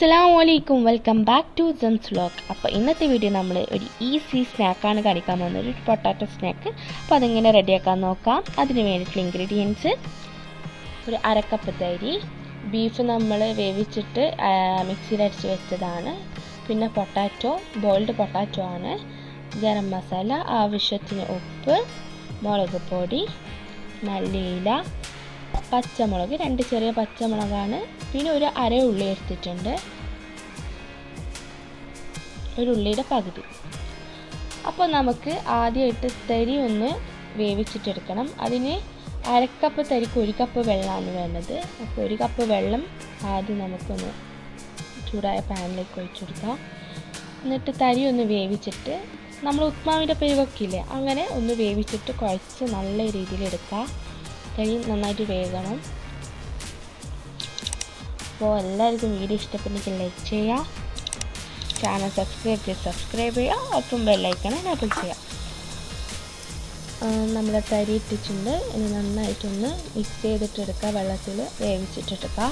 Assalamualaikum, welcome back to Zen's vlog. അപ്പോൾ ഇന്നത്തെ video നമ്മൾ ഒരു ഈസി സ്നാക്കാണ് കാണിക്കാൻ പോകുന്നത്, ഒരു പൊട്ടാറ്റോ സ്നാക്ക്. അപ്പോൾ അതെങ്ങനെ റെഡിയാക്കാൻ നോക്കാം. അതിന് വേണ്ടിയിട്ടുള്ള ഇൻഗ്രീഡിയൻസ്: ഒരു അരക്കപ്പ് തരി, ബീഫ് നമ്മൾ വേവിച്ചിട്ട് മിക്സിയിൽ അടിച്ച് വെച്ചതാണ്, പിന്നെ പൊട്ടാറ്റോ, ബോയിൽഡ് പൊട്ടാറ്റോ ആണ്, ഗരം മസാല, ആവശ്യത്തിന് ഉപ്പ്, മുളക് പൊടി, മല്ലിയില, പച്ചമുളക്, 2 ചെറിയ പച്ചമുളകാണ്, പിന്നെ ഒരു അര ഉള്ളി എടുത്തിട്ടുണ്ട്, ഒരു ഉള്ളിയുടെ പകുതി. അപ്പോൾ നമുക്ക് ആദ്യമായിട്ട് തരി ഒന്ന് വേവിച്ചിട്ടെടുക്കണം. അതിന് അരക്കപ്പ് തരിക്ക് 1 കപ്പ് വെള്ളമാണ് വേണ്ടത്. അപ്പോൾ 1 കപ്പ് വെള്ളം ആദ്യം നമുക്കൊന്ന് ചൂടായ പാനിലേക്ക് ഒഴിച്ചെടുക്കാം. എന്നിട്ട് തരി ഒന്ന് വേവിച്ചിട്ട് നമ്മൾ ഉപ്മാവിൻ്റെ പരിവൊക്കില്ലേ, അങ്ങനെ ഒന്ന് വേവിച്ചിട്ട് കുഴച്ച് നല്ല രീതിയിൽ എടുക്കാം. തരി നന്നായിട്ട് വേകണം. അപ്പോൾ എല്ലാവർക്കും വീഡിയോ ഇഷ്ടപ്പെട്ടെങ്കിൽ ലൈക്ക് ചെയ്യുക, ചാനൽ സബ്സ്ക്രൈബ് ചെയ്യുക, ഒപ്പം ബെല്ലൈക്കൺ എനേബിൾ ചെയ്യുക. നമ്മുടെ തരി ഇട്ടിട്ടുണ്ട്. ഇനി നന്നായിട്ടൊന്ന് മിക്സ് ചെയ്തിട്ടെടുക്കുക, വെള്ളത്തിൽ വേവിച്ചിട്ടെടുക്കുക.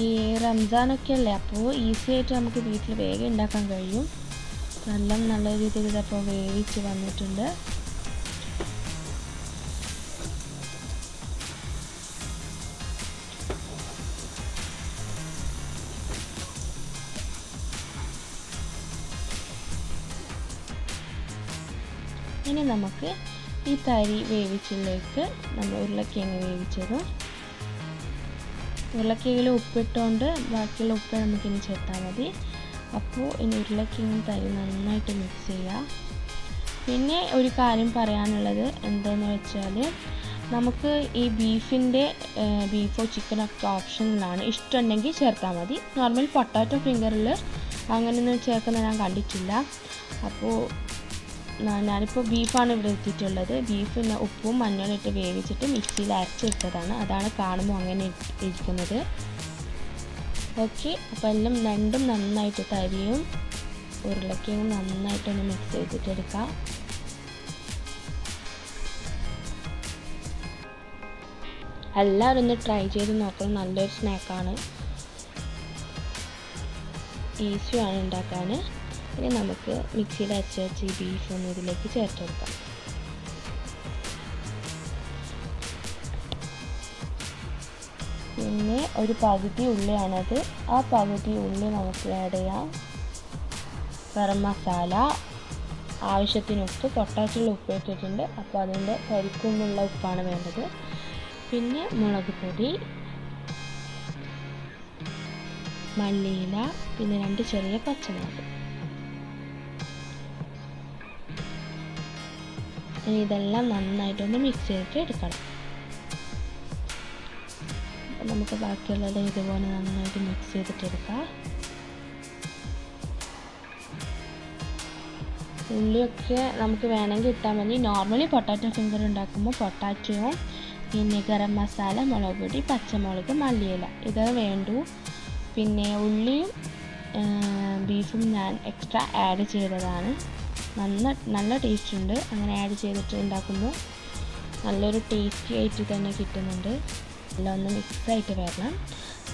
ഈ റംസാനൊക്കെ അല്ലേ, അപ്പോൾ ഈസി ആയിട്ട് നമുക്ക് വീട്ടിൽ വേഗം ഉണ്ടാക്കാൻ കഴിയും. എല്ലാം നല്ല രീതിയിൽ ഇതപ്പോൾ വേവിച്ച് വന്നിട്ടുണ്ട്. ഇനി നമുക്ക് ഈ തരി വേവിച്ചിലേക്ക് നമ്മൾ ഉരുളക്കിഴങ്ങ് വേവിച്ചതും, ഉരുളക്കിഴങ്ങിൽ ഉപ്പിട്ടുകൊണ്ട് ബാക്കിയുള്ള ഉപ്പ് നമുക്കിനി ചേർത്താൽ മതി. അപ്പോൾ ഇനി ഉരുളക്കിഴങ്ങ് തരി നന്നായിട്ട് മിക്സ് ചെയ്യുക. പിന്നെ ഒരു കാര്യം പറയാനുള്ളത് എന്താണെന്ന് വെച്ചാൽ, നമുക്ക് ഈ ബീഫോ ചിക്കനൊക്കെ ഓപ്ഷനിലാണ്, ഇഷ്ടമുണ്ടെങ്കിൽ ചേർത്താൽ മതി. നോർമൽ പൊട്ടാറ്റോ ഫിംഗറിൽ അങ്ങനെയൊന്നും ചേർക്കുന്നത് ഞാൻ കണ്ടിട്ടില്ല. അപ്പോൾ ഞാനിപ്പോൾ ബീഫാണ് ഇവിടെ എത്തിയിട്ടുള്ളത്. ബീഫ് ഉപ്പും മഞ്ഞളും ഇട്ട് വേവിച്ചിട്ട് മിക്സിയിൽ അരച്ചെടുത്തതാണ്, അതാണ് കാണുമ്പോൾ അങ്ങനെ ഇരിക്കുന്നത്. ഓക്കെ, അപ്പോൾ എല്ലാം രണ്ടും നന്നായിട്ട് തരിയും ഉരുളക്കിഴങ്ങും നന്നായിട്ടൊന്ന് മിക്സ് ചെയ്തിട്ടെടുക്കാം. എല്ലാവരും ഒന്ന് ട്രൈ ചെയ്ത് നോക്കണം. നല്ലൊരു സ്നാക്കാണ്, ഈസിയാണ് ഉണ്ടാക്കാൻ. ഇനി നമുക്ക് മിക്സിയിൽ അരച്ച് വെച്ച് ഈ ബീഫ് ഒന്ന് ഇതിലേക്ക് ചേർത്ത് കൊടുക്കാം. പിന്നെ ഒരു പകുതി ഉള്ളിയാണത്, ആ പകുതി ഉള്ളി നമുക്ക് ആഡ് ചെയ്യാം. ഗരം മസാല, ആവശ്യത്തിന് ഉപ്പ്, പൊട്ടാറ്റോയിൽ ഉപ്പ് ഇട്ടിട്ടുണ്ട്, അപ്പോൾ അതിൻ്റെ കരിക്കുമുള്ള ഉപ്പാണ് വേണ്ടത്. പിന്നെ മുളക് പൊടി, മല്ലിയില, പിന്നെ 2 ചെറിയ പച്ചമുളക്. ഇനി ഇതെല്ലാം നന്നായിട്ടൊന്ന് മിക്സ് ചെയ്തിട്ട് എടുക്കണം. നമുക്ക് ബാക്കിയുള്ളത് ഇതുപോലെ നന്നായിട്ട് മിക്സ് ചെയ്തിട്ടെടുക്കാം. ഉള്ളിയൊക്കെ നമുക്ക് വേണമെങ്കിൽ ഇട്ടാൽ മതി. നോർമലി പൊട്ടാറ്റോ ഫിംഗർ ഉണ്ടാക്കുമ്പോൾ പൊട്ടാറ്റോയും പിന്നെ ഗരം മസാല, മുളക് പൊടി, പച്ചമുളക്, മല്ലിയില ഇത് വേണ്ടു. പിന്നെ ഉള്ളിയും ബീഫും ഞാൻ എക്സ്ട്രാ ആഡ് ചെയ്തതാണ്. നല്ല ടേസ്റ്റ് ഉണ്ട്, അങ്ങനെ ആഡ് ചെയ്തിട്ട് ഉണ്ടാക്കുമ്പോൾ നല്ലൊരു ടേസ്റ്റി ആയിട്ട് തന്നെ കിട്ടുന്നുണ്ട്. എല്ലാം ഒന്ന് മിക്സായിട്ട് വരണം.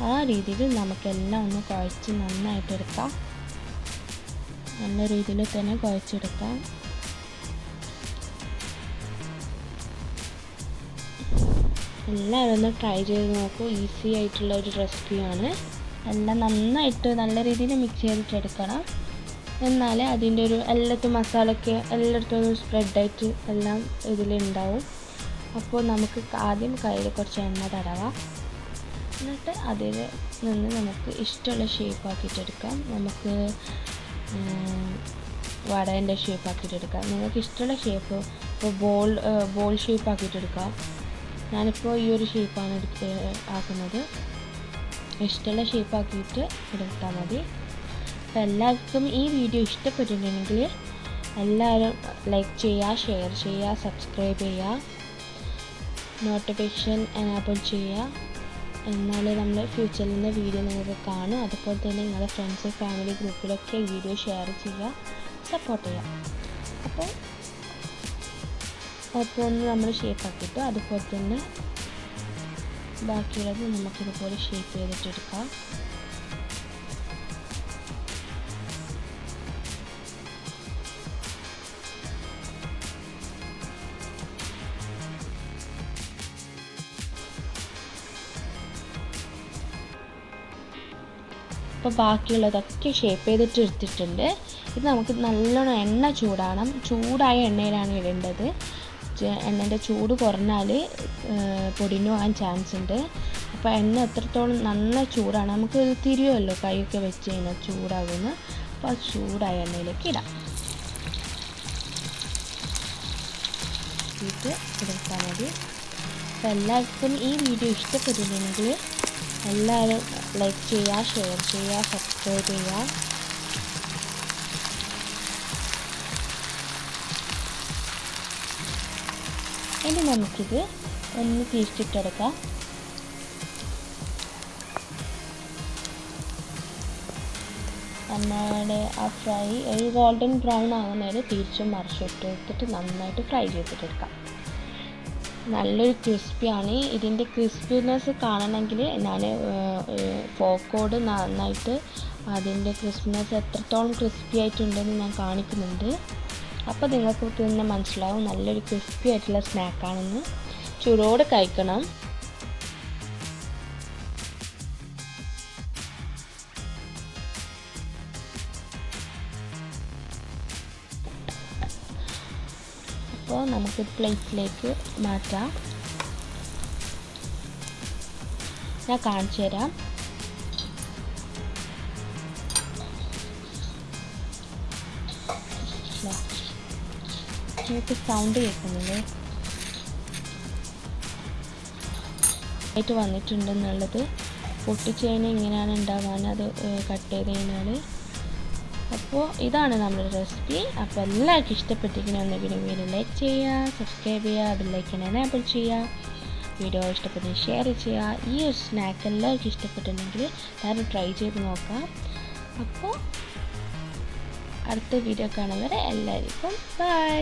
ആ രീതിയിൽ നമുക്കെല്ലാം ഒന്ന് കുഴച്ച് നന്നായിട്ടെടുക്കാം. നല്ല രീതിയിൽ തന്നെ കുഴച്ചെടുക്കാം. എല്ലാവരും ഒന്ന് ട്രൈ ചെയ്ത് നോക്കൂ. ഈസി ആയിട്ടുള്ള ഒരു റെസിപ്പിയാണ്. എല്ലാം നന്നായിട്ട് നല്ല രീതിയിൽ മിക്സ് ചെയ്തിട്ടെടുക്കണം. എന്നാലേ അതിൻ്റെ ഒരു എല്ലാത്തും മസാലയൊക്കെ എല്ലായിടത്തും ഒന്ന് സ്പ്രെഡായിട്ട് എല്ലാം ഇതിലുണ്ടാവും. അപ്പോൾ നമുക്ക് ആദ്യം കയ്യിൽ കുറച്ച് എണ്ണ തടവാം. എന്നിട്ട് അതിൽ നിന്ന് നമുക്ക് ഇഷ്ടമുള്ള ഷേപ്പ് ആക്കിയിട്ടെടുക്കാം. നമുക്ക് വടേൻ്റെ ഷേപ്പ് ആക്കിയിട്ടെടുക്കാം. നിങ്ങൾക്ക് ഇഷ്ടമുള്ള ഷേപ്പ്, ഇപ്പോൾ ബോൾ ഷേപ്പ് ആക്കിയിട്ടെടുക്കാം. ഞാനിപ്പോൾ ഈ ഒരു ഷേപ്പാണ് ആക്കുന്നത്. ഇഷ്ടമുള്ള ഷേപ്പ് ആക്കിയിട്ട് എടുത്താൽ മതി. അപ്പോൾ എല്ലാവർക്കും ഈ വീഡിയോ ഇഷ്ടപ്പെട്ടിട്ടുണ്ടെങ്കിൽ എല്ലാവരും ലൈക്ക് ചെയ്യുക, ഷെയർ ചെയ്യുക, സബ്സ്ക്രൈബ് ചെയ്യുക, നോട്ടിഫിക്കേഷൻ എനേബിൾ ചെയ്യുക. എന്നാലേ നമ്മൾ ഫ്യൂച്ചറിൽ നിന്ന് വീഡിയോ നിങ്ങൾക്ക് കാണും. അതുപോലെ തന്നെ നിങ്ങളുടെ ഫ്രണ്ട്സ്, ഫാമിലി ഗ്രൂപ്പിലൊക്കെ വീഡിയോ ഷെയർ ചെയ്യുക, സപ്പോർട്ട് ചെയ്യുക. അപ്പോൾ ഒന്ന് നമ്മൾ ഷേപ്പ് ആക്കിയിട്ട് അതുപോലെ തന്നെ ബാക്കിയുള്ളത് നമുക്കിതുപോലെ ഷേപ്പ് ചെയ്തിട്ടെടുക്കാം. അപ്പോൾ ബാക്കിയുള്ളതൊക്കെ ഷേപ്പ് ചെയ്തിട്ട് എടുത്തിട്ടുണ്ട്. ഇത് നമുക്ക് നല്ലോണം എണ്ണ ചൂടാണം. ചൂടായ എണ്ണയിലാണ് ഇടേണ്ടത്. എണ്ണൻ്റെ ചൂട് കുറഞ്ഞാൽ പൊടിഞ്ഞു പോകാൻ ചാൻസ് ഉണ്ട്. അപ്പോൾ എണ്ണ എത്രത്തോളം നന്നായി ചൂടാണ്, നമുക്ക് തിരിയുമല്ലോ കൈയൊക്കെ വെച്ച് കഴിഞ്ഞാൽ ചൂടാകുന്നു. അപ്പോൾ ആ ചൂടായ എണ്ണയിലേക്ക് ഇടാം. ഇത് എടുത്താൽ മതി. അപ്പോൾ എല്ലാവർക്കും ഈ വീഡിയോ ഇഷ്ടപ്പെട്ടിട്ടുണ്ടെങ്കിൽ എല്ലാവരും ലൈക്ക് ചെയ്യുക, ഷെയർ ചെയ്യുക, സബ്സ്ക്രൈബ് ചെയ്യുക. ഇനി നമുക്കിത് ഒന്ന് തിരിച്ചിട്ടെടുക്കാം. നമ്മുടെ ആ ഫ്രൈ ഒരു ഗോൾഡൻ ബ്രൗൺ ആകുന്നവരെ തിരിച്ചും മറിച്ചിട്ട് എടുത്തിട്ട് നന്നായിട്ട് ഫ്രൈ ചെയ്തിട്ടെടുക്കാം. നല്ലൊരു ക്രിസ്പിയാണ്. ഇതിൻ്റെ ക്രിസ്പിനെസ് കാണണമെങ്കിൽ ഞാൻ ഫോക്കോട് നന്നായിട്ട് അതിൻ്റെ ക്രിസ്പിനെസ് എത്രത്തോളം ക്രിസ്പി ആയിട്ടുണ്ടെന്ന് ഞാൻ കാണിക്കുന്നുണ്ട്. അപ്പോൾ നിങ്ങൾക്ക് തന്നെ മനസ്സിലാവും നല്ലൊരു ക്രിസ്പി ആയിട്ടുള്ള സ്നാക്കാണെന്ന്. ചൂടോടെ കഴിക്കണം. അപ്പോൾ നമുക്ക് പ്ലേറ്റിലേക്ക് മാറ്റാം. ഞാൻ കാണിച്ചു തരാം. നിങ്ങൾക്ക് സൗണ്ട് കേൾക്കുന്നില്ലേ ആയിട്ട് വന്നിട്ടുണ്ടെന്നുള്ളത്. പൊട്ടിച്ച് കഴിഞ്ഞാൽ ഇങ്ങനെയാണ് ഉണ്ടാകാൻ, അത് കട്ട് ചെയ്ത് കഴിഞ്ഞാൽ. അപ്പോൾ ഇതാണ് നമ്മുടെ റെസിപ്പി. അപ്പോൾ എല്ലാവർക്കും ഇഷ്ടപ്പെട്ടിരിക്കണമെങ്കിൽ വീഡിയോ ലൈക്ക് ചെയ്യുക, സബ്സ്ക്രൈബ് ചെയ്യുക, ബെല്ലൈക്കൺ എനേബിൾ ചെയ്യുക. വീഡിയോ ഇഷ്ടപ്പെട്ടെങ്കിൽ ഷെയർ ചെയ്യുക. ഈ ഒരു സ്നാക്ക് എല്ലാവർക്കും ഇഷ്ടപ്പെട്ടിട്ടുണ്ടെങ്കിൽ എല്ലാവരും ട്രൈ ചെയ്ത് നോക്കാം. അപ്പോൾ അടുത്ത വീഡിയോ കാണും വരെ എല്ലാവർക്കും ബൈ.